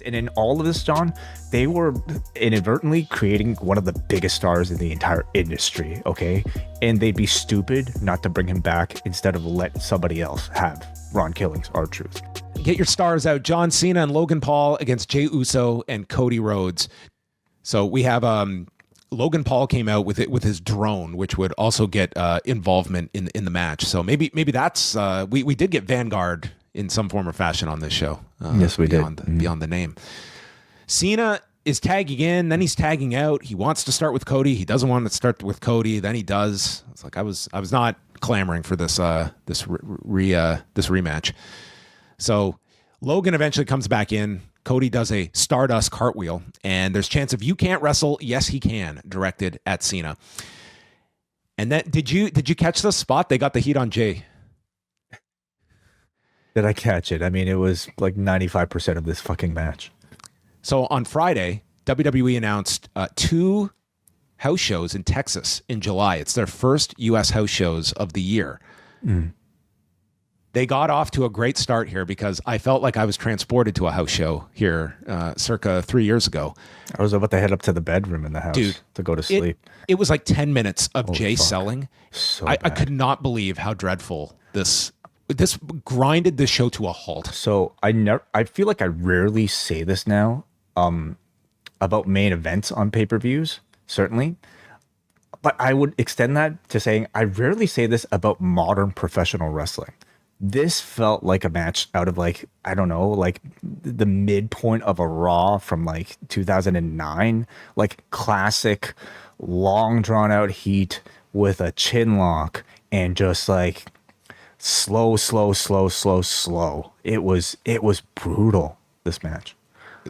And in all of this, John, they were inadvertently creating one of the biggest stars in the entire industry, okay? And they'd be stupid not to bring him back instead of let somebody else have Ron Killings, R-Truth. Get your stars out. John Cena and Logan Paul against Jey Uso and Cody Rhodes. So we have Logan Paul came out with his drone, which would also get involvement in the match. So maybe that's we did get Vanguard in some form or fashion on this show. Yes, we did. Mm-hmm. Beyond the name. Cena is tagging in, then he's tagging out. He wants to start with Cody. He doesn't want to start with Cody. Then he does. It's like I was not clamoring for this rematch. So Logan eventually comes back in. Cody does a Stardust cartwheel, and there's chance of "You can't wrestle." Yes, he can. Directed at Cena. And then did you catch the spot? They got the heat on Jey. Did I catch it? I mean, it was like 95% of this fucking match. So on Friday, WWE announced 2 house shows in Texas in July. It's their first U.S. house shows of the year. Mm. They got off to a great start here because I felt like I was transported to a house show here circa 3 years ago. I was about to head up to the bedroom in the house to go to sleep. It was like 10 minutes of Jey selling. So I could not believe how dreadful this grinded the show to a halt. So I feel like I rarely say this now about main events on pay-per-views, certainly. But I would extend that to saying I rarely say this about modern professional wrestling. This felt like a match out of like, I don't know, like the midpoint of a Raw from like 2009, like classic long drawn out heat with a chin lock and just like slow. It was brutal, this match.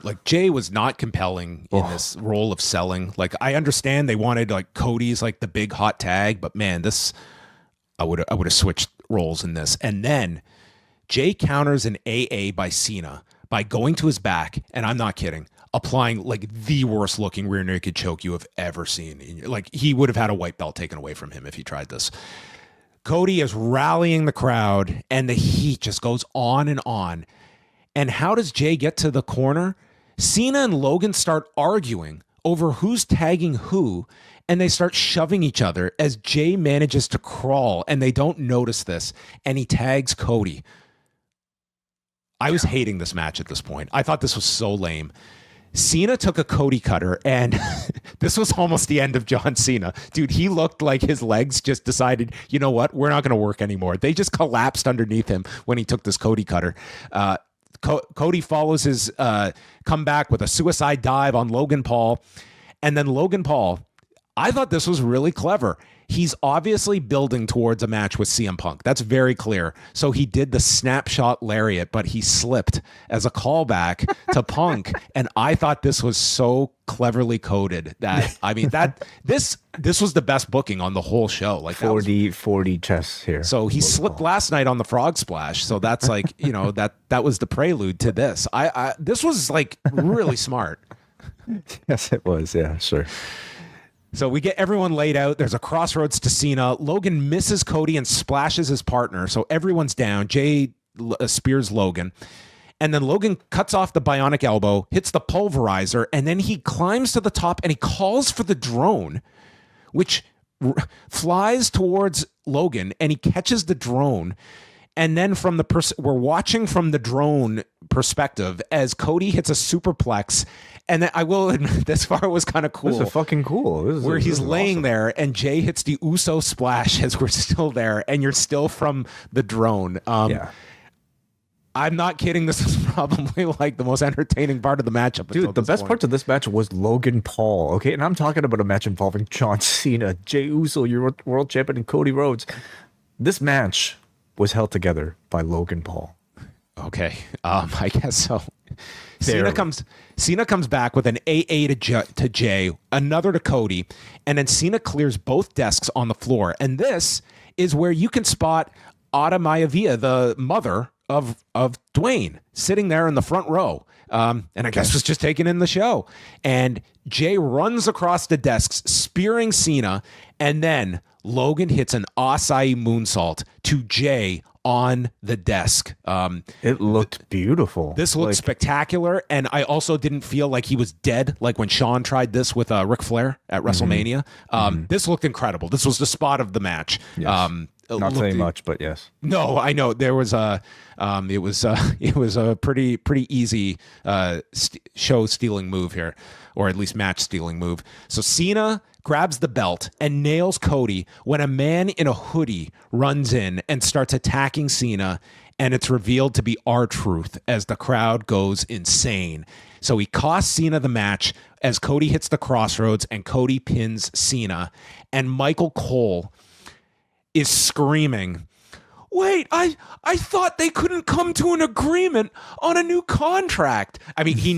Like Jey was not compelling in this role of selling. Like I understand they wanted like Cody's like the big hot tag, but man, this I would have switched roles in this. And then Jey counters an AA by Cena by going to his back, and I'm not kidding, applying like the worst looking rear naked choke you have ever seen. Like he would have had a white belt taken away from him if he tried this. Cody is rallying the crowd, and the heat just goes on and on. And how does Jey get to the corner? Cena and Logan start arguing over who's tagging who, and they start shoving each other as Jey manages to crawl, and they don't notice this, and he tags Cody. I was hating this match at this point. I thought this was so lame. Cena took a Cody cutter, and this was almost the end of John Cena. Dude, he looked like his legs just decided, you know what, we're not going to work anymore. They just collapsed underneath him when he took this Cody cutter. Cody follows his comeback with a suicide dive on Logan Paul. And then Logan Paul, I thought this was really clever. He's obviously building towards a match with CM Punk. That's very clear. So he did the snapshot lariat, but he slipped as a callback to Punk. And I thought this was so cleverly coded that, I mean, this was the best booking on the whole show. Like 40 chests here. So he slipped last night on the frog splash. So that's like, you know, that was the prelude to this. This was like really smart. Yes, it was. Yeah, sure. So we get everyone laid out. There's a crossroads to Cena. Logan misses Cody and splashes his partner. So everyone's down. Jey spears Logan. And then Logan cuts off the bionic elbow, hits the pulverizer, and then he climbs to the top and he calls for the drone, which flies towards Logan, and he catches the drone. And then from we're watching from the drone perspective as Cody hits a superplex. And then I will admit, this far was kind of cool. This is fucking cool. Where he's laying there and Jey hits the Uso splash as we're still there, and you're still from the drone. Yeah. I'm not kidding. This is probably like the most entertaining part of the matchup. Dude, the best parts of this match was Logan Paul. Okay. And I'm talking about a match involving John Cena, Jey Uso, your world champion, and Cody Rhodes. This match was held together by Logan Paul. Okay. I guess so. Cena comes back with an AA to Jey, another to Cody, and then Cena clears both desks on the floor. And this is where you can spot Ada Maivia, the mother of Dwayne, sitting there in the front row. And I guess was just taking in the show. And Jey runs across the desks, spearing Cena, and then Logan hits an acai moonsault to Jey on the desk. It looked beautiful. This looked spectacular, and I also didn't feel like he was dead, like when Shawn tried this with Ric Flair at WrestleMania. This looked incredible. This was the spot of the match. Yes. Not saying much, but yes. No, I know there was it was a pretty easy show stealing move here, or at least match stealing move. So Cena grabs the belt and nails Cody when a man in a hoodie runs in and starts attacking Cena, and it's revealed to be R-Truth as the crowd goes insane. So he costs Cena the match as Cody hits the crossroads and Cody pins Cena, and Michael Cole is screaming, "Wait, I thought they couldn't come to an agreement on a new contract." I mean, he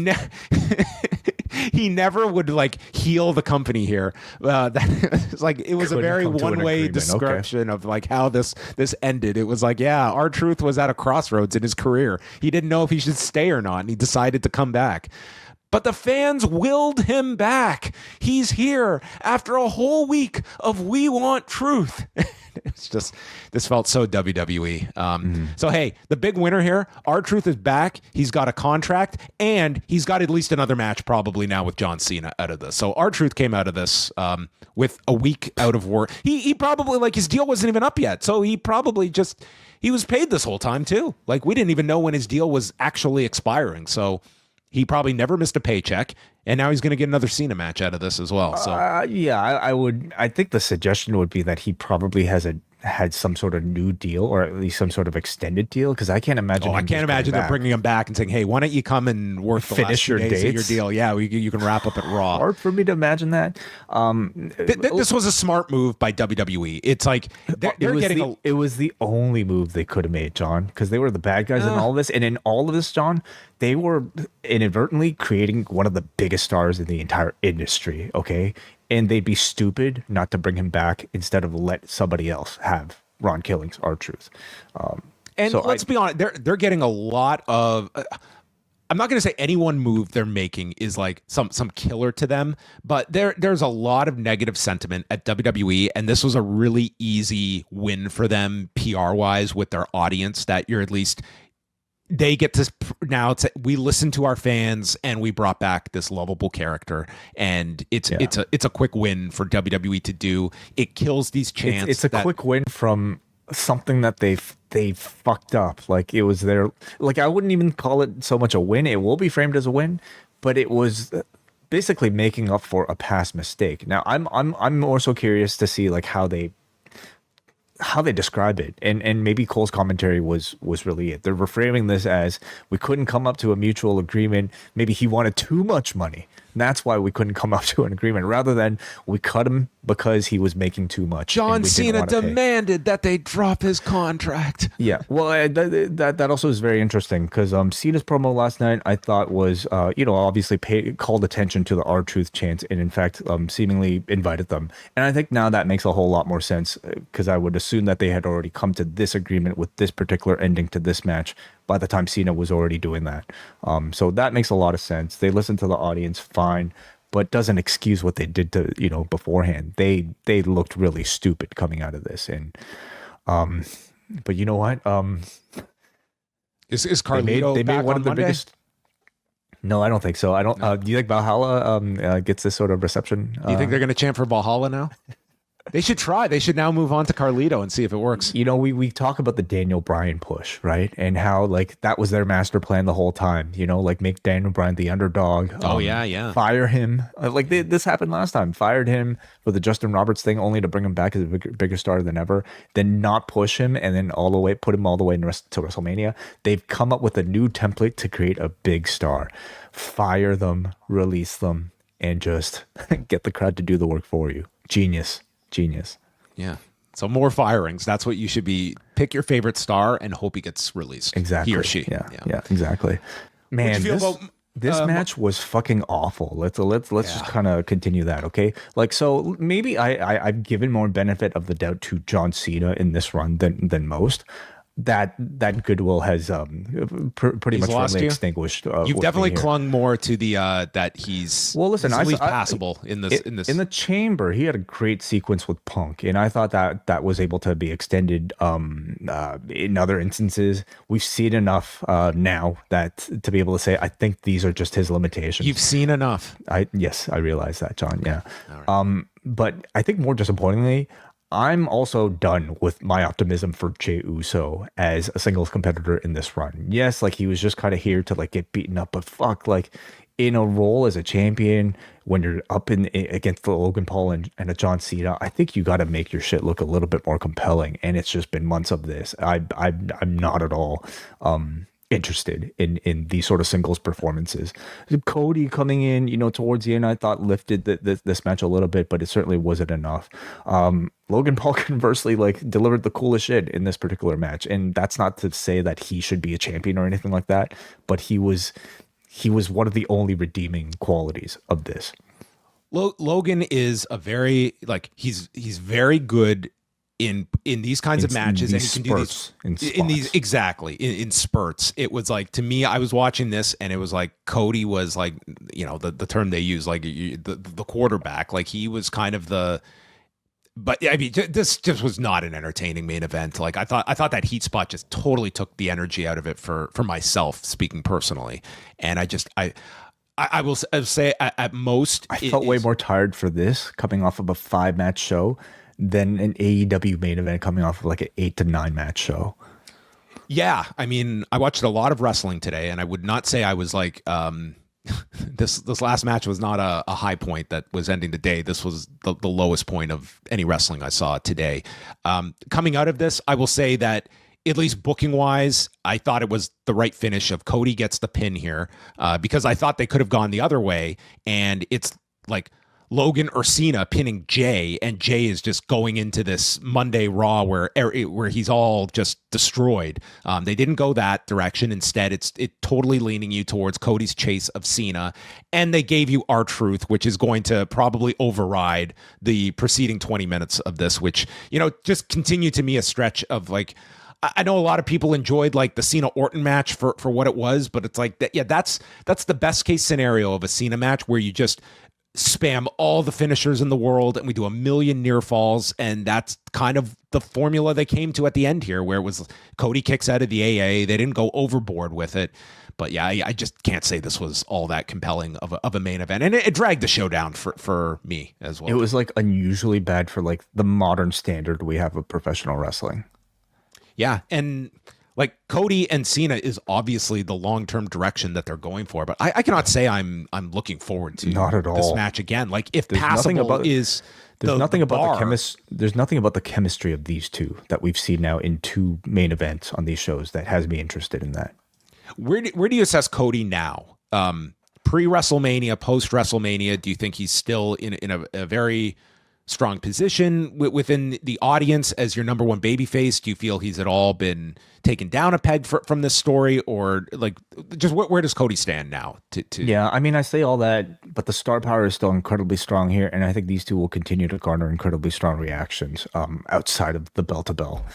never would like heal the company here. That like it was a very one-way description of like how this ended. It was like, yeah, R-Truth was at a crossroads in his career. He didn't know if he should stay or not, and he decided to come back. But the fans willed him back. He's here after a whole week of "We Want Truth." It's just, this felt so WWE. So, hey, the big winner here, R-Truth is back. He's got a contract, and he's got at least another match probably now with John Cena out of this. So R-Truth came out of this with a week out of work. He probably, like, his deal wasn't even up yet. So he probably just, he was paid this whole time too. Like, we didn't even know when his deal was actually expiring. So he probably never missed a paycheck, and now he's going to get another Cena match out of this as well. So yeah, I think the suggestion would be that he probably had some sort of new deal, or at least some sort of extended deal, because I can't imagine. I can't imagine they're bringing him back and saying, "Hey, why don't you come and work the finish last few your days of your dates? deal? Yeah, you can wrap up at Raw." Hard for me to imagine that. This was a smart move by WWE. It's like it was the only move they could have made, John, because they were the bad guys in all of this, and in all of this, John, they were inadvertently creating one of the biggest stars in the entire industry. Okay, and they'd be stupid not to bring him back instead of let somebody else have Ron Killing's R-Truth. And so let's be honest, they're getting a lot of. I'm not going to say any one move they're making is like some killer to them, but there's a lot of negative sentiment at WWE, and this was a really easy win for them PR wise with their audience. That you're at least. They get to now. We listen to our fans, and we brought back this lovable character, and it's a quick win for WWE to do. It kills these chants. It's a quick win from something that they fucked up. Like, it was their, like, I wouldn't even call it so much a win. It will be framed as a win, but it was basically making up for a past mistake. Now I'm more so curious to see like how they describe it, and maybe Cole's commentary was really it. They're reframing this as, we couldn't come up to a mutual agreement. Maybe he wanted too much money. That's why we couldn't come up to an agreement, rather than we cut him because he was making too much. John Cena demanded that they drop his contract. Yeah, well, that also is very interesting, because Cena's promo last night, I thought, was obviously called attention to the R-Truth chants, and in fact seemingly invited them. And I think now that makes a whole lot more sense, because I would assume that they had already come to this agreement with this particular ending to this match by the time Cena was already doing that. So that makes a lot of sense. They listened to the audience fine, but doesn't excuse what they did to, beforehand. They looked really stupid coming out of this. And but you know what? Is Carlito they made one of the Monday? Biggest. No, I don't think so. I don't. Do you think Valhalla gets this sort of reception? Do you think they're going to chant for Valhalla now? They should try. They should now move on to Carlito and see if it works. We talk about the Daniel Bryan push, right? And how like that was their master plan the whole time. Like make Daniel Bryan the underdog. Yeah. Fire him. This happened last time. Fired him for the Justin Roberts thing, only to bring him back as a bigger star than ever. Then not push him, and then put him all the way to WrestleMania. They've come up with a new template to create a big star. Fire them, release them, and just get the crowd to do the work for you. Genius. Yeah. So more firings. That's what you should be. Pick your favorite star and hope he gets released. Exactly. He or she. Yeah, exactly. Man, this match was fucking awful. Let's just kind of continue that, okay? Like, so maybe I've given more benefit of the doubt to John Cena in this run than most. that goodwill has pretty He's much lost firmly you. extinguished. You've With me definitely here. clung more to the that he's Well, listen, at least passable in this in the chamber, he had a great sequence with Punk, and I thought that was able to be extended in other instances. We've seen enough now that to be able to say, I think these are just his limitations. You've seen enough. Yes, I realize that, John. Yeah. All right. But I think more disappointingly, I'm also done with my optimism for Jey Uso as a singles competitor in this run. Yes, like he was just kind of here to like get beaten up, but fuck, like in a role as a champion when you're up in against the Logan Paul and a John Cena, I think you got to make your shit look a little bit more compelling. And it's just been months of this. I'm not at all interested in these sort of singles performances. Cody coming in, towards the end, I thought lifted this match a little bit, but it certainly wasn't enough. Logan Paul conversely like delivered the coolest shit in this particular match, and that's not to say that he should be a champion or anything like that, but he was one of the only redeeming qualities of this. Logan is a very he's very good in these kinds of matches, and he can do these in these exactly in spurts. It was like, to me, I was watching this and it was like Cody was like, the term they use, like the quarterback, like he was kind of the. But I mean, this just was not an entertaining main event. Like I thought that heat spot just totally took the energy out of it for myself, speaking personally. And I will say at most, I felt way more tired for this coming off of a 5-match show than an AEW main event coming off of like an 8 to 9 match show. Yeah, I mean, I watched a lot of wrestling today, and I would not say I was like this last match was not a high point that was ending the day. This was the lowest point of any wrestling I saw today. Coming out of this, I will say that at least booking wise, I thought it was the right finish of Cody gets the pin here, because I thought they could have gone the other way, and it's like Logan or Cena pinning Jay, and Jay is just going into this Monday Raw where he's all just destroyed. They didn't go that direction. Instead, it totally leaning you towards Cody's chase of Cena, and they gave you R-Truth, which is going to probably override the preceding 20 minutes of this, which, just continue to me a stretch of like, I know a lot of people enjoyed like the Cena Orton match for what it was, but it's like that's the best case scenario of a Cena match where you just spam all the finishers in the world and we do a million near falls, and that's kind of the formula they came to at the end here, where it was Cody kicks out of the AA. They didn't go overboard with it, but yeah, I just can't say this was all that compelling of a main event, and it dragged the show down for me as well. It was like unusually bad for like the modern standard we have of professional wrestling. Yeah, and like Cody and Cena is obviously the long-term direction that they're going for, but I cannot say I'm looking forward to not at all this match again. Like if there's passable is there's nothing about bar. There's nothing about the chemistry of these two that we've seen now in 2 main events on these shows that has me interested in that. Where do you assess Cody now? Pre-WrestleMania, post-WrestleMania, do you think he's still in a very strong position within the audience as your number one babyface? Do you feel he's at all been taken down a peg from this story, or like just where does Cody stand now? Yeah, I mean, I say all that, but the star power is still incredibly strong here, and I think these two will continue to garner incredibly strong reactions outside of the bell to bell,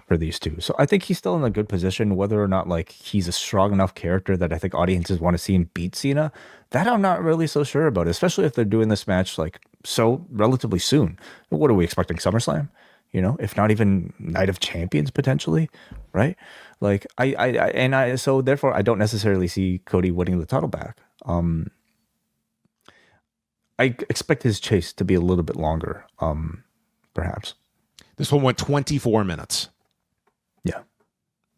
for these two. So I think he's still in a good position. Whether or not like he's a strong enough character that I think audiences want to see him beat Cena, that I'm not really so sure about, especially if they're doing this match like so relatively soon. What are we expecting? SummerSlam? If not even Night of Champions potentially, right? Like so therefore I don't necessarily see Cody winning the title back. I expect his chase to be a little bit longer, perhaps. This one went 24 minutes. Yeah.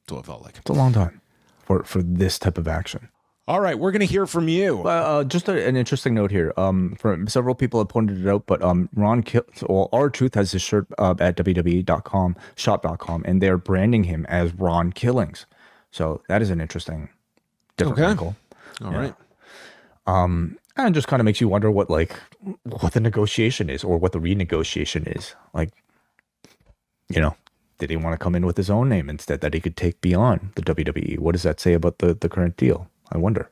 That's what it felt like. It's a long time for this type of action. All right, we're going to hear from you. Just an interesting note here. For several people have pointed it out, but R-Truth has his shirt at WWE.com, shop.com, and they're branding him as Ron Killings. So that is an interesting, different angle. All right. And it just kind of makes you wonder what the negotiation is, or what the renegotiation is. Like, did he want to come in with his own name instead that he could take beyond the WWE? What does that say about the current deal? I wonder.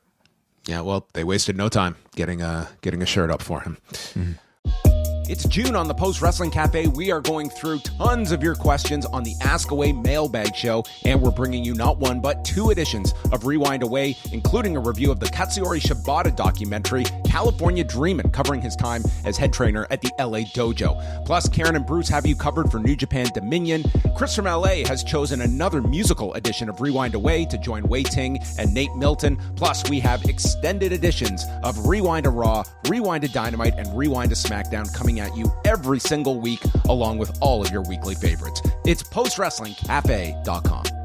Yeah, well, they wasted no time getting a shirt up for him. Mm-hmm. It's June on the Post Wrestling Cafe. We are going through tons of your questions on the Ask Away mailbag show, and we're bringing you not one, but two editions of Rewind Away, including a review of the Katsuyori Shibata documentary, California Dreamin', covering his time as head trainer at the LA Dojo. Plus, Karen and Bruce have you covered for New Japan Dominion. Chris from LA has chosen another musical edition of Rewind Away to join Wei Ting and Nate Milton. Plus, we have extended editions of Rewind to Raw, Rewind to Dynamite, and Rewind to SmackDown coming at you every single week, along with all of your weekly favorites. It's postwrestlingcafe.com.